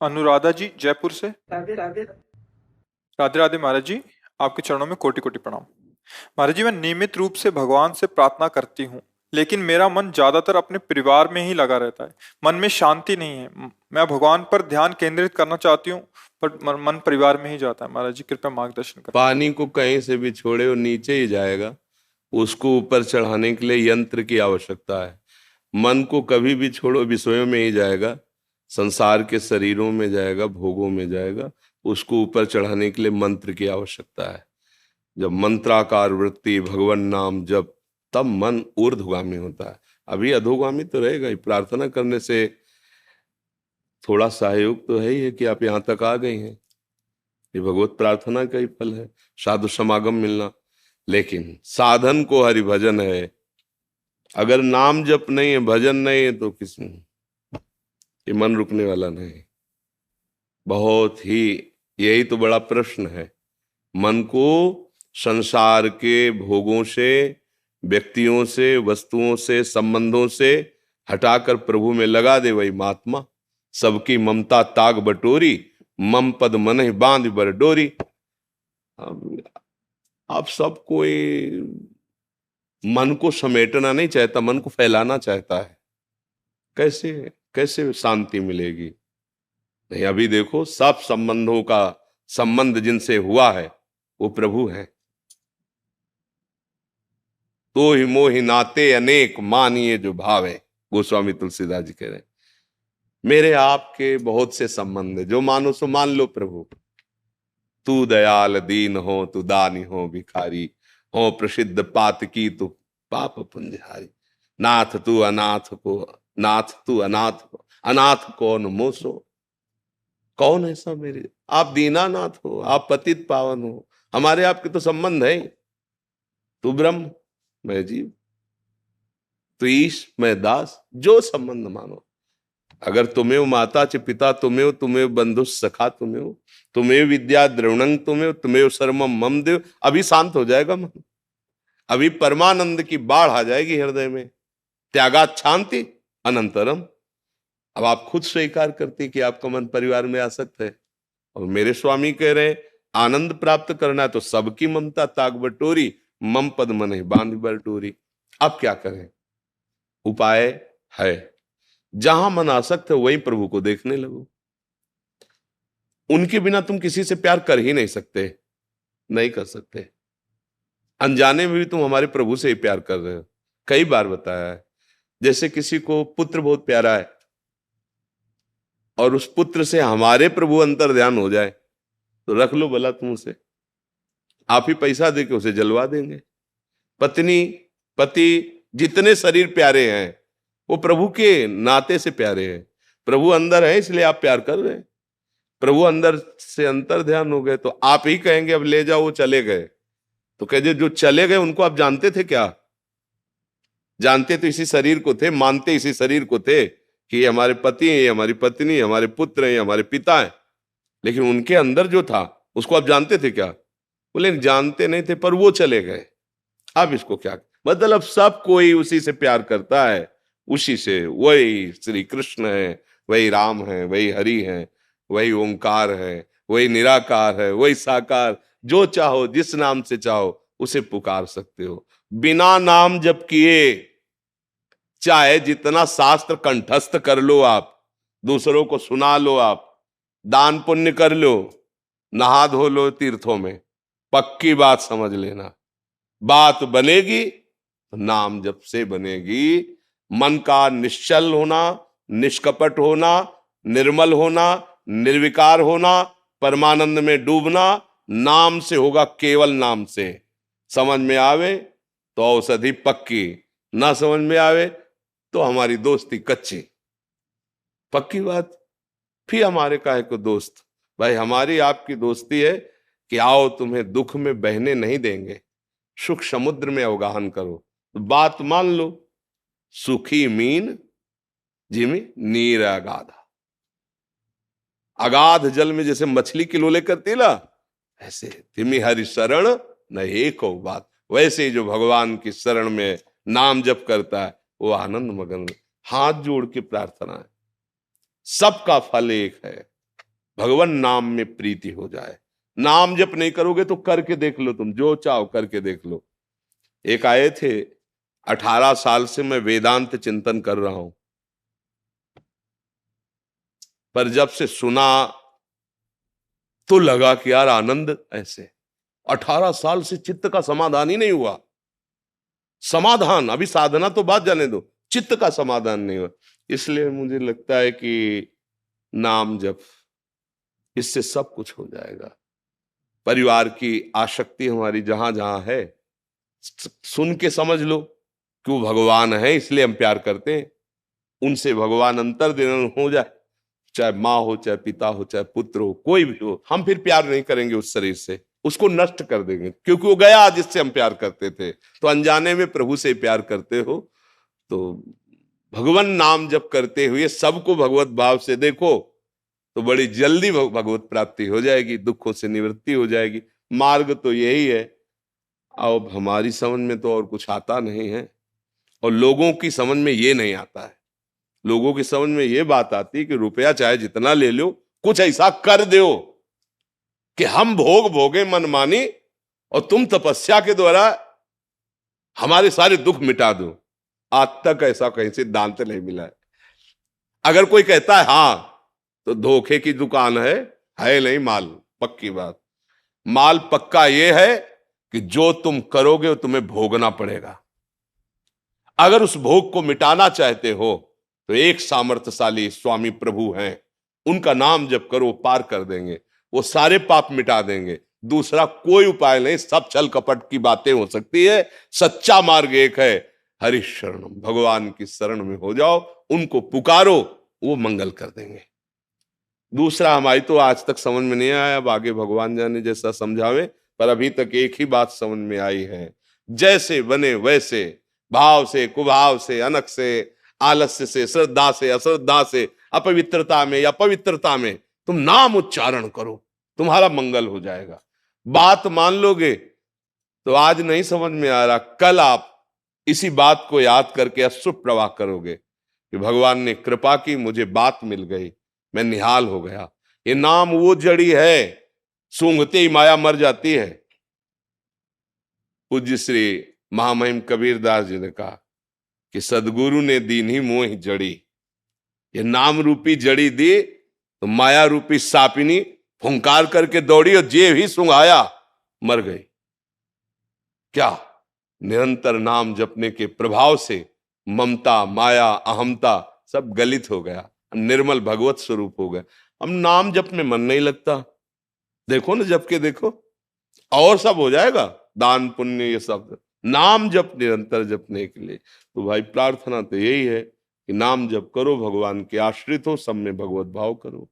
अनुराधा जी जयपुर से। राधे राधे। राधे राधे महाराज जी, आपके चरणों में कोटि कोटि प्रणाम। महाराज जी, मैं नियमित रूप से भगवान से प्रार्थना करती हूँ, लेकिन मेरा मन ज्यादातर अपने परिवार में ही लगा रहता है। मन में शांति नहीं है। मैं भगवान पर ध्यान केंद्रित करना चाहती हूँ, पर मन परिवार में ही जाता है। महाराज जी कृपया मार्गदर्शन करें। पानी को कहीं से भी छोड़े वो नीचे ही जाएगा। उसको ऊपर चढ़ाने के लिए यंत्र की आवश्यकता है। मन को कभी भी छोड़ो, विषयों में ही जाएगा, संसार के शरीरों में जाएगा, भोगों में जाएगा। उसको ऊपर चढ़ाने के लिए मंत्र की आवश्यकता है। जब मंत्राकार वृत्ति, भगवान नाम जब, तब मन ऊर्ध्वगामी होता है। अभी अधोगामी तो रहेगा ही। प्रार्थना करने से थोड़ा सहयोग तो है ही है कि आप यहाँ तक आ गई हैं। ये भगवत प्रार्थना का ही फल है, साधु समागम मिलना। लेकिन साधन को हरि भजन है। अगर नाम जप नहीं है, भजन नहीं है, तो किस ये मन रुकने वाला नहीं। बहुत ही, यही तो बड़ा प्रश्न है। मन को संसार के भोगों से, व्यक्तियों से, वस्तुओं से, संबंधों से हटाकर प्रभु में लगा दे। वही महात्मा सबकी ममता ताग बटोरी, मम पद मन बांध बर डोरी। अब सब कोई मन को समेटना नहीं चाहता, मन को फैलाना चाहता है। कैसे कैसे शांति मिलेगी? नहीं, अभी देखो, सब संबंधों का संबंध जिनसे हुआ है वो प्रभु है। तो ही मोहि नाते अनेक मानिए जो भाव है, गोस्वामी तुलसीदास जी कह रहे हैं। मेरे आपके बहुत से संबंध है, जो मानो सो मान लो प्रभु। तू दयाल दीन हो, तू दानी हो, भिखारी हो, प्रसिद्ध पातकी तू पाप पुंजहारी। नाथ तू अनाथ को, नाथ तू अनाथ को, अनाथ कौन मोसो। कौन ऐसा मेरे? आप दीनानाथ हो, आप पतित पावन हो, हमारे आपके तो संबंध है। तू ब्रह्म, मैं जीव, तू ईश, मैं दास, जो संबंध मानो। अगर तुम्हें माता च पिता तुम्हें, तुम्हें बंधु सखा तुम्हें, तुम्हें विद्या द्रवणंग तुम्हें, तुम्हें सर्वम मम देव। अभी शांत हो जाएगा मन, अभी परमानंद की बाढ़ आ जाएगी हृदय में। त्यागात शांति अनंतरम। अब आप खुद स्वीकार करते कि आपका मन परिवार में आसक्त है, और मेरे स्वामी कह रहे आनंद प्राप्त करना है तो सबकी ममता ताग बटोरी, मम पद मन बांध बटोरी। अब क्या करें? उपाय है, जहां मन आसक्त है वहीं प्रभु को देखने लगो। उनके बिना तुम किसी से प्यार कर ही नहीं सकते, नहीं कर सकते। अनजाने में भी तुम हमारे प्रभु से ही प्यार कर रहे हो। कई बार बताया है, जैसे किसी को पुत्र बहुत प्यारा है और उस पुत्र से हमारे प्रभु अंतर ध्यान हो जाए तो रख लो भला तुम उसे, आप ही पैसा दे के उसे जलवा देंगे। पत्नी, पति, जितने शरीर प्यारे हैं वो प्रभु के नाते से प्यारे हैं। प्रभु अंदर है इसलिए आप प्यार कर रहे हैं। प्रभु अंदर से अंतर ध्यान हो गए तो आप ही कहेंगे अब ले जाओ, वो चले गए। तो कहे जो चले गए उनको आप जानते थे क्या? जानते तो इसी शरीर को थे, मानते इसी शरीर को थे कि ये हमारे पति हैं, ये हमारी पत्नी, हमारे पुत्र हैं, हमारे पिता हैं। लेकिन उनके अंदर जो था उसको आप जानते थे क्या? बोले जानते नहीं थे, पर वो चले गए। अब इसको क्या मतलब? सब कोई उसी से प्यार करता है, उसी से। वही श्री कृष्ण है, वही राम है, वही हरि है, वही ओंकार है, वही निराकार है, वही साकार। जो चाहो, जिस नाम से चाहो उसे पुकार सकते हो। बिना नाम जप किए चाहे जितना शास्त्र कंठस्थ कर लो आप, दूसरों को सुना लो आप, दान पुण्य कर लो, नहा धो लो तीर्थों में, पक्की बात समझ लेना, बात बनेगी तो नाम जप से बनेगी। मन का निश्चल होना, निष्कपट होना, निर्मल होना, निर्विकार होना, परमानंद में डूबना नाम से होगा, केवल नाम से। समझ में आवे तो औषधि पक्की, ना समझ में आवे तो हमारी दोस्ती कच्ची। पक्की बात। फिर हमारे काहे को दोस्त? भाई हमारी आपकी दोस्ती है कि आओ तुम्हें दुख में बहने नहीं देंगे, सुख समुद्र में अवगाहन करो। तो बात मान लो, सुखी मीन जिमी नीर अगाधा। अगाध जल में जैसे मछली किलोले करती ना, ऐसे तिमी हरि शरण न एक बात। वैसे ही जो भगवान की शरण में नाम जप करता है वो आनंद मगन। हाथ जोड़ के प्रार्थना है, सबका फल एक है। भगवान नाम में प्रीति हो जाए। नाम जप नहीं करोगे तो करके देख लो, तुम जो चाहो करके देख लो। एक आए थे, 18 साल से मैं वेदांत चिंतन कर रहा हूं, पर जब से सुना तो लगा कि यार आनंद ऐसे। 18 साल से चित्त का समाधान ही नहीं हुआ। समाधान, अभी साधना तो बात जाने दो, चित्त का समाधान नहीं हुआ। इसलिए मुझे लगता है कि नाम जप, इससे सब कुछ हो जाएगा। परिवार की आसक्ति हमारी जहां जहां है, सुन के समझ लो कि वो भगवान है इसलिए हम प्यार करते हैं। उनसे भगवान अंतर्धान हो जाए, चाहे माँ हो, चाहे पिता हो, चाहे पुत्र हो, कोई भी हो, हम फिर प्यार नहीं करेंगे उस शरीर से, उसको नष्ट कर देंगे, क्योंकि वो गया जिससे हम प्यार करते थे। तो अनजाने में प्रभु से प्यार करते हो तो भगवान नाम जप करते हुए सबको भगवत भाव से देखो तो बड़ी जल्दी भगवत प्राप्ति हो जाएगी, दुखों से निवृत्ति हो जाएगी। मार्ग तो यही है। अब हमारी समझ में तो और कुछ आता नहीं है, और लोगों की समझ में ये नहीं आता है। लोगों की समझ में ये बात आती है कि रुपया चाहे जितना ले लो, कुछ ऐसा कर दो कि हम भोग भोगे मनमानी, और तुम तपस्या के द्वारा हमारे सारे दुख मिटा दो। आज तक ऐसा कहीं सिद्धांत नहीं मिला है। अगर कोई कहता है हाँ तो धोखे की दुकान है नहीं माल। पक्की बात, माल पक्का ये है कि जो तुम करोगे वो तुम्हें भोगना पड़ेगा। अगर उस भोग को मिटाना चाहते हो तो एक सामर्थ्यशाली स्वामी प्रभु हैं, उनका नाम जप करो, पार कर देंगे, वो सारे पाप मिटा देंगे। दूसरा कोई उपाय नहीं, सब छल कपट की बातें हो सकती है। सच्चा मार्ग एक है, हरि शरणम, भगवान की शरण में हो जाओ, उनको पुकारो, वो मंगल कर देंगे। दूसरा हमारी तो आज तक समझ में नहीं आया, अब आगे भगवान जाने जैसा समझावे, पर अभी तक एक ही बात समझ में आई है, जैसे बने वैसे, भाव से, कुभाव से, अनक से, आलस्य से, श्रद्धा से, अश्रद्धा से, अपवित्रता में या पवित्रता में तुम नाम उच्चारण करो, तुम्हारा मंगल हो जाएगा। बात मान लोगे तो आज नहीं समझ में आ रहा, कल आप इसी बात को याद करके अश्रु प्रवाह करोगे कि भगवान ने कृपा की, मुझे बात मिल गई, मैं निहाल हो गया। ये नाम वो जड़ी है, सूंघते ही माया मर जाती है। पूज्य श्री महामहिम कबीरदास जी ने कहा कि सदगुरु ने दीन ही मोह जड़ी, ये नाम रूपी जड़ी दी तो माया रूपी सापिनी फुंकार करके दौड़ी और जे ही सुंघाया मर गई। क्या निरंतर नाम जपने के प्रभाव से ममता, माया, अहमता सब गलित हो गया, निर्मल भगवत स्वरूप हो गया। अब नाम जप में मन नहीं लगता, देखो ना जप के देखो, और सब हो जाएगा, दान पुण्य ये सब। नाम जप निरंतर जपने के लिए तो भाई प्रार्थना तो यही है कि नाम जप करो, भगवान के आश्रित हो, सब में भगवत भाव करो।